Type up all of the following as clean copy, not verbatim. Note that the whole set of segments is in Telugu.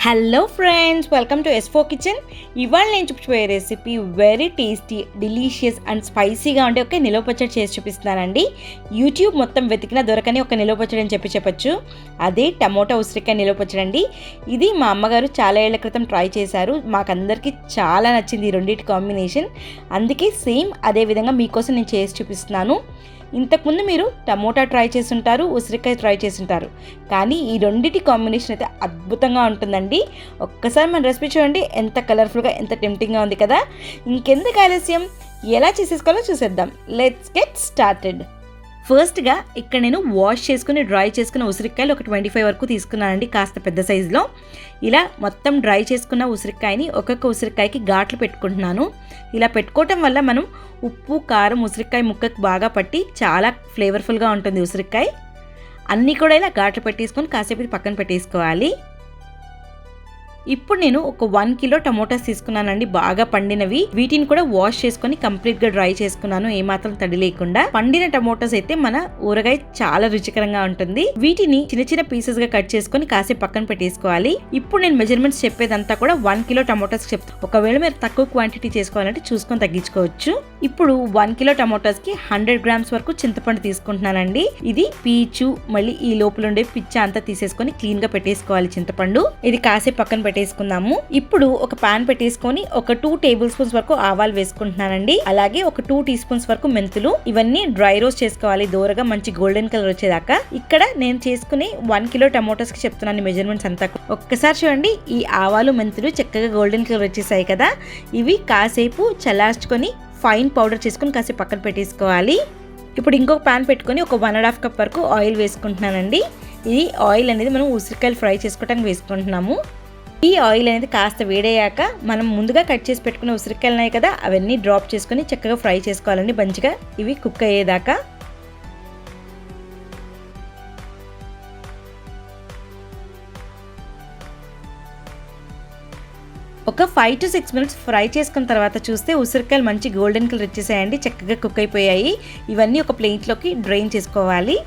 Hello friends, welcome to S4 kitchen. ఇవాళ నేను చూపించబోయే recipe very tasty, delicious and స్పైసీగా ఉండే ఒక నిలువ పచ్చడి చేసి చూపిస్తున్నానండి. యూట్యూబ్ మొత్తం వెతికినా దొరకని ఒక నిలువ పచ్చడి అని చెప్పచ్చు. అదే టమోటా ఉసిరికాయ నిలువ పచ్చడి అండి. ఇది మా అమ్మగారు చాలా ఏళ్ల క్రితం ట్రై చేశారు. మాకందరికీ చాలా నచ్చింది ఈ రెండింటి కాంబినేషన్. అందుకే సేమ్ అదే విధంగా మీకోసం నేను చేసి చూపిస్తున్నాను. ఇంతకుముందు మీరు టమోటా ట్రై చేస్తుంటారు, ఉసిరికాయ ట్రై చేస్తుంటారు, కానీ ఈ రెండింటి కాంబినేషన్ అయితే అద్భుతంగా ఉంటుందండి. ఒక్కసారి మన రెసిపీ చూడండి, ఎంత కలర్ఫుల్గా, ఎంత టెంప్టింగ్గా ఉంది కదా. ఇంకెందుకు ఆలస్యం, ఎలా చేసేసుకోవాలో చూసేద్దాం. Let's get started. ఫస్ట్గా ఇక్కడ నేను వాష్ చేసుకుని డ్రై చేసుకున్న ఉసిరికాయలు ఒక 25 వరకు తీసుకున్నానండి, కాస్త పెద్ద సైజులో. ఇలా మొత్తం డ్రై చేసుకున్న ఉసిరికాయని ఒక్కొక్క ఉసిరికాయకి ఘాట్లు పెట్టుకుంటున్నాను. ఇలా పెట్టుకోవటం వల్ల మనం ఉప్పు కారం ఉసిరికాయ ముక్కకు బాగా పట్టి చాలా ఫ్లేవర్ఫుల్గా ఉంటుంది ఉసిరికాయ. అన్నీ కూడా ఇలా ఘాట్లు పెట్టేసుకొని కాసేపు పక్కన పెట్టేసుకోవాలి. ఇప్పుడు నేను ఒక 1 కిలో టమోటాస్ తీసుకున్నానండి, బాగా పండినవి. వీటిని కూడా వాష్ చేసుకొని కంప్లీట్గా డ్రై చేసుకున్నాను, ఏమాత్రం తడి లేకుండా. పండిన టమోటాస్ అయితే మన ఊరగాయ చాలా రుచికరంగా ఉంటుంది. వీటిని చిన్న చిన్న పీసెస్ గా కట్ చేసుకొని కాసేపు పక్కన పెట్టేసుకోవాలి. ఇప్పుడు నేను మెజర్మెంట్స్ చెప్పేదంతా కూడా 1 కిలో టమోటాస్ చెప్తాను. ఒకవేళ మీరు తక్కువ క్వాంటిటీ చేసుకోవాలంటే చూసుకొని తగ్గించుకోవచ్చు. ఇప్పుడు 1 కిలో టమోటాస్ కి 100 గ్రామ్స్ వరకు చింతపండు తీసుకుంటున్నానండి. ఇది పీచు మళ్ళీ ఈ లోపల ఉండే పిచ్చ అంతా తీసేసుకొని క్లీన్ గా పెట్టేసుకోవాలి చింతపండు. ఇది కాసేపు పక్కన పెట్టేసుకుందాము. ఇప్పుడు ఒక పాన్ పెట్టేసుకొని ఒక 2 టేబుల్ స్పూన్స్ వరకు ఆవాలు వేసుకుంటున్నానండి. అలాగే ఒక 2 టీ స్పూన్స్ వరకు మెంతులు. ఇవన్నీ డ్రై రోస్ట్ చేసుకోవాలి దోరగా, మంచి గోల్డెన్ కలర్ వచ్చేదాకా. ఇక్కడ నేను చేసుకుని 1 కిలో టమోటాస్ కి చెప్తున్నాను మెజర్మెంట్స్ అంతా. ఒక్కసారి చూడండి, ఈ ఆవాలు మెంతులు చక్కగా గోల్డెన్ కలర్ వచ్చేసాయి కదా. ఇవి కాసేపు చల్లార్చుకొని ఫైన్ పౌడర్ చేసుకొని కాసేపు పక్కన పెట్టేసుకోవాలి. ఇప్పుడు ఇంకొక పాన్ పెట్టుకొని ఒక 1.5 కప్ వరకు ఆయిల్ వేసుకుంటున్నానండి. ఈ ఆయిల్ అనేది మనం ఉసిరికాయలు ఫ్రై చేసుకోవడానికి వేసుకుంటున్నాము. ఈ ఆయిల్ అనేది కాస్త వేడయ్యాక మనం ముందుగా కట్ చేసి పెట్టుకున్న ఉసిరికాయలు ఉన్నాయి కదా, అవన్నీ డ్రాప్ చేసుకొని చక్కగా ఫ్రై చేసుకోవాలండి, మంచిగా ఇవి కుక్ అయ్యేదాకా. ఒక 5 to 6 మినిట్స్ ఫ్రై చేసుకున్న తర్వాత చూస్తే ఉసిరికాయలు మంచి గోల్డెన్ కలర్ వచ్చేసాయండి, చక్కగా కుక్ అయిపోయాయి. ఇవన్నీ ఒక ప్లేట్లోకి డ్రైన్ చేసుకోవాలి.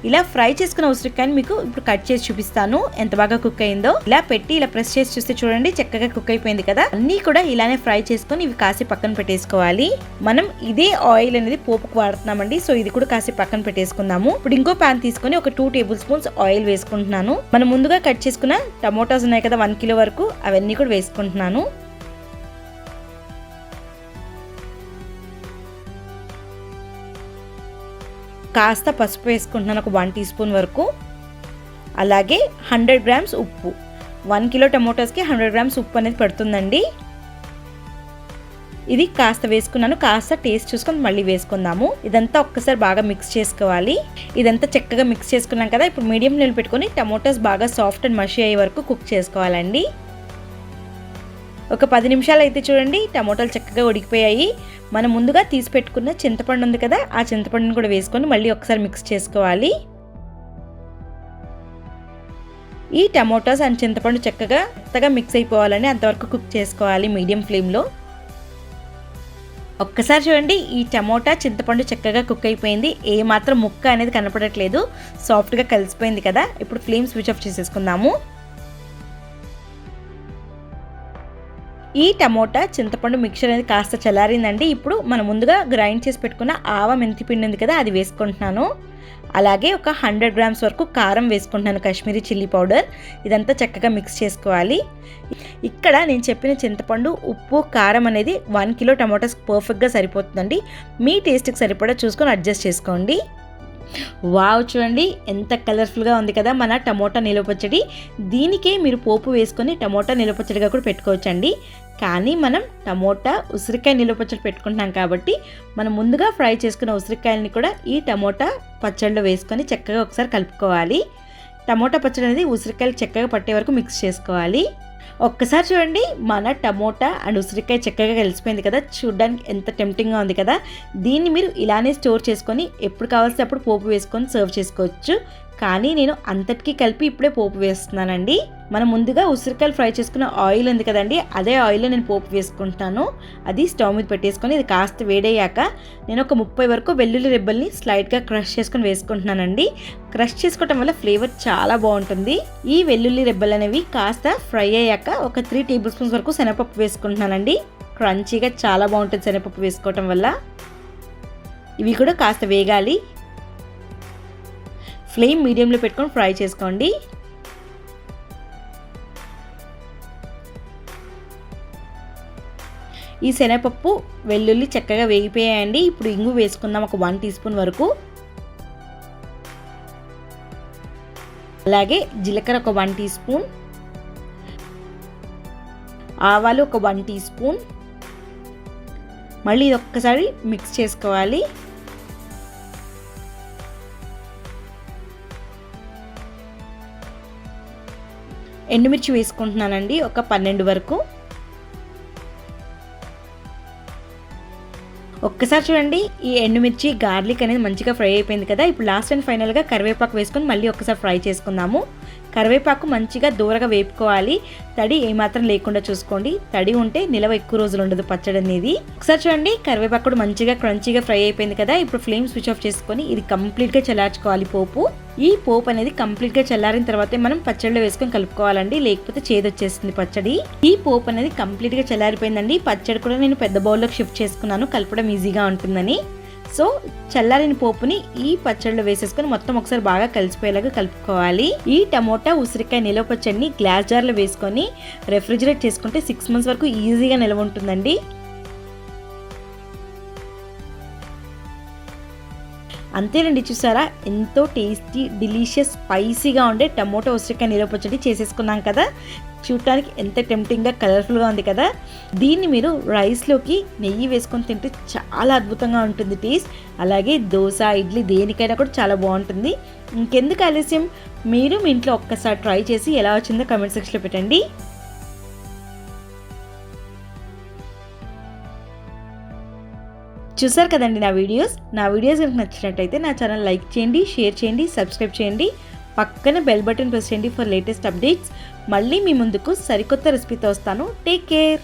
ఇలా ఫ్రై చేసుకున్న ఉసిరికాయని మీకు ఇప్పుడు కట్ చేసి చూపిస్తాను ఎంత బాగా కుక్ అయిందో. ఇలా పెట్టి ఇలా ప్రెస్ చేసి చూస్తే చూడండి, చక్కగా కుక్ అయిపోయింది కదా. అన్నీ కూడా ఇలానే ఫ్రై చేసుకొని ఇవి కాసేపు పక్కన పెట్టేసుకోవాలి. మనం ఇదే ఆయిల్ అనేది పోపుకు వాడుతున్నామండి, సో ఇది కూడా కాసేపు పక్కన పెట్టేసుకుందాము. ఇప్పుడు ఇంకో పాన్ తీసుకొని ఒక 2 టేబుల్ స్పూన్స్ ఆయిల్ వేసుకుంటున్నాను. మనం ముందుగా కట్ చేసుకున్న టమోటాస్ ఉన్నాయి కదా 1 కిలో వరకు, అవన్నీ కూడా వేసుకుంటున్నాను. కాస్త పసుపు వేసుకుంటున్నాను, ఒక 1 టీ స్పూన్ వరకు. అలాగే 100 గ్రామ్స్ ఉప్పు. 1 కిలో టమోటాస్కి 100 గ్రామ్స్ ఉప్పు అనేది పడుతుందండి. ఇది కాస్త వేసుకున్నాను, కాస్త టేస్ట్ చూసుకొని మళ్ళీ వేసుకుందాము. ఇదంతా ఒక్కసారి బాగా మిక్స్ చేసుకోవాలి. ఇదంతా చక్కగా మిక్స్ చేసుకున్నాం కదా. ఇప్పుడు మీడియం ఫ్లేమ్ పెట్టుకొని టమోటాస్ బాగా సాఫ్ట్ అండ్ మషీ అయ్యే వరకు కుక్ చేసుకోవాలండి. ఒక 10 నిమిషాలు అయితే చూడండి, టమోటాలు చక్కగా ఉడికిపోయాయి. మనం ముందుగా తీసి పెట్టుకున్న చింతపండు ఉంది కదా, ఆ చింతపండుని కూడా వేసుకొని మళ్ళీ ఒకసారి మిక్స్ చేసుకోవాలి. ఈ టమోటాస్ అండ్ చింతపండు చక్కగా మెత్తగా మిక్స్ అయిపోవాలని అంతవరకు కుక్ చేసుకోవాలి మీడియం ఫ్లేమ్లో. ఒక్కసారి చూడండి, ఈ టమోటా చింతపండు చక్కగా కుక్ అయిపోయింది. ఏ మాత్రం ముక్క అనేది కనపడట్లేదు, సాఫ్ట్గా కలిసిపోయింది కదా. ఇప్పుడు ఫ్లేమ్ స్విచ్ ఆఫ్ చేసేసుకుందాము. ఈ టమోటా చింతపండు మిక్చర్ అనేది కాస్త చల్లారిందండి. ఇప్పుడు మనం ముందుగా గ్రైండ్ చేసి పెట్టుకున్న ఆవ మెంతి పిండి ఉంది కదా, అది వేసుకుంటున్నాను. అలాగే ఒక 100 గ్రామ్స్ వరకు కారం వేసుకుంటున్నాను, కాశ్మీరీ చిల్లీ పౌడర్. ఇదంతా చక్కగా మిక్స్ చేసుకోవాలి. ఇక్కడ నేను చెప్పిన చింతపండు ఉప్పు కారం అనేది 1 కిలో టమోటాస్ పర్ఫెక్ట్గా సరిపోతుందండి. మీ టేస్ట్కి సరిపడా చూసుకొని అడ్జస్ట్ చేసుకోండి. వావ్, చూడండి ఎంత కలర్ఫుల్గా ఉంది కదా మన టమోటా నిలువ పచ్చడి. దీనికే మీరు పోపు వేసుకొని టమోటా నిలువ పచ్చడిగా కూడా పెట్టుకోవచ్చండి. కానీ మనం టమోటా ఉసిరికాయ నిలువ పచ్చడి పెట్టుకుంటున్నాం కాబట్టి మనం ముందుగా ఫ్రై చేసుకున్న ఉసిరికాయలని కూడా ఈ టమోటా పచ్చడిలో వేసుకొని చక్కగా ఒకసారి కలుపుకోవాలి. టమోటా పచ్చడి అనేది ఉసిరికాయలు చక్కగా పట్టే వరకు మిక్స్ చేసుకోవాలి. ఒక్కసారి చూడండి, మన టమోటా అండ్ ఉసిరికాయ చక్కగా కలిసిపోయింది కదా. చూడడానికి ఎంత టెంప్టింగ్గా ఉంది కదా. దీన్ని మీరు ఇలానే స్టోర్ చేసుకొని ఎప్పుడు కావాల్సి అప్పుడు పోపు వేసుకొని సర్వ్ చేసుకోవచ్చు. కానీ నేను అంతటికీ కలిపి ఇప్పుడే పోపు వేస్తున్నానండి. మనం ముందుగా ఉసిరికాయలు ఫ్రై చేసుకున్న ఆయిల్ ఉంది కదండి, అదే ఆయిల్లో నేను పోపు వేసుకుంటాను. అది స్టవ్ మీద పెట్టేసుకొని ఇది కాస్త వేడయ్యాక నేను ఒక 30 వరకు వెల్లుల్లి రెబ్బల్ని స్లైట్గా క్రష్ చేసుకొని వేసుకుంటున్నానండి. క్రష్ చేసుకోవటం వల్ల ఫ్లేవర్ చాలా బాగుంటుంది. ఈ వెల్లుల్లి రెబ్బలు అనేవి కాస్త ఫ్రై అయ్యాక ఒక 3 టేబుల్ స్పూన్స్ వరకు శనగపప్పు వేసుకుంటున్నానండి. క్రంచీగా చాలా బాగుంటుంది శనగపప్పు వేసుకోవటం వల్ల. ఇవి కూడా కాస్త వేగాలి. ఫ్లేమ్ మీడియంలో పెట్టుకొని ఫ్రై చేసుకోండి. ఈ శనగపప్పు వెల్లుల్లి చక్కగా వేగిపోయాయండి. ఇప్పుడు ఇంగు వేసుకుందాం ఒక 1 టీ స్పూన్ వరకు. అలాగే జీలకర్ర ఒక 1 టీ స్పూన్, ఆవాలు ఒక 1 టీ స్పూన్. మళ్ళీ ఇది ఒక్కసారి మిక్స్ చేసుకోవాలి. ఎండుమిర్చి వేసుకుంటున్నానండి ఒక 12 వరకు. ఒక్కసారి చూడండి, ఈ ఎండుమిర్చి గార్లిక్ అనేది మంచిగా ఫ్రై అయిపోయింది కదా. ఇప్పుడు లాస్ట్ అండ్ ఫైనల్గా కరివేపాకు వేసుకొని మళ్ళీ ఒకసారి ఫ్రై చేసుకుందాము. కరివేపాకు మంచిగా దూరగా వేపుకోవాలి. తడి ఏమాత్రం లేకుండా చూసుకోండి. తడి ఉంటే నిలవ ఎక్కువ రోజులు ఉండదు పచ్చడి అనేది. ఒకసారి చూడండి, కరివేపాకు కూడా మంచిగా క్రంచీగా ఫ్రై అయిపోయింది కదా. ఇప్పుడు ఫ్లేమ్ స్విచ్ ఆఫ్ చేసుకొని ఇది కంప్లీట్గా చల్లార్చుకోవాలి పోపు. ఈ పోపు అనేది కంప్లీట్గా చల్లారిన తర్వాతే మనం పచ్చడిలో వేసుకొని కలుపుకోవాలండి, లేకపోతే చేదొచ్చేస్తుంది పచ్చడి. ఈ పోపు అనేది కంప్లీట్గా చల్లారిపోయిందండి. పచ్చడి కూడా నేను పెద్ద బౌల్లోకి షిఫ్ట్ చేసుకున్నాను, కలపడం ఈజీగా ఉంటుందని. సో చల్లారిన పోపుని ఈ పచ్చడిలో వేసేసుకొని మొత్తం ఒకసారి బాగా కలిసిపోయేలాగా కలుపుకోవాలి. ఈ టమోటా ఉసిరికాయ నిలవ పచ్చడిని గ్లాస్ జార్లో వేసుకొని రెఫ్రిజిరేట్ చేసుకుంటే 6 months వరకు ఈజీగా నిల్వ ఉంటుందండి. అంతేనండి, చూసారా ఎంతో టేస్టీ డెలిషియస్ స్పైసీగా ఉండే టమోటా ఉసిరికాయ నిలవ పచ్చడి చేసేసుకున్నాం కదా. చూడటానికి ఎంత టెంప్టింగ్గా కలర్ఫుల్గా ఉంది కదా. దీన్ని మీరు రైస్లోకి నెయ్యి వేసుకొని తింటే చాలా అద్భుతంగా ఉంటుంది టేస్ట్. అలాగే దోశ, ఇడ్లీ దేనికైనా కూడా చాలా బాగుంటుంది. ఇంకెందుకు ఆలస్యం, మీరు మీ ఇంట్లో ఒక్కసారి ట్రై చేసి ఎలా వచ్చిందో కామెంట్ సెక్షన్లో పెట్టండి. చూసారు కదండి నా వీడియోస్ కనుక నచ్చినట్టయితే నా ఛానల్ లైక్ చేయండి, షేర్ చేయండి, సబ్స్క్రైబ్ చేయండి. పక్కన బెల్ బటన్ ప్రెస్ చేయండి ఫర్ లేటెస్ట్ అప్డేట్స్. మళ్ళీ మీ ముందుకు సరికొత్త రెసిపీతో వస్తాను. Take care.